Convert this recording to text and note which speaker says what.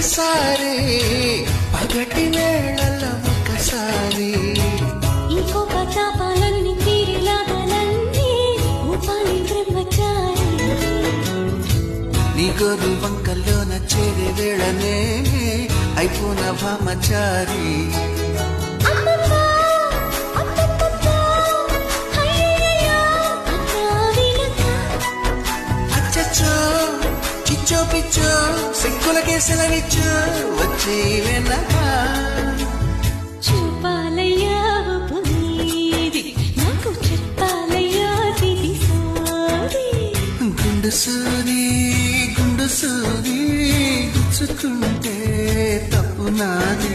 Speaker 1: ప్రతిసారి పగటి వేళల ఒకసారి
Speaker 2: ఇంకో పతాపాలన్నీ తీరిలాగలన్నీ ఊపాలి బ్రహ్మచారి
Speaker 1: నీ గోరు వంకల్లోన చేరే వేళనే అయిపోన భామచారి అచ్చచ్చో చిచ్చో పిచ్చో సిక్కులకే సెలవిచ్చో వచ్చే వెనక
Speaker 2: చూపాలయ్యా పునీది నాకు చెప్పాలయ్యా తిది సారి
Speaker 1: గుండు సూది గుచ్చుకుంటే తప్పు నాది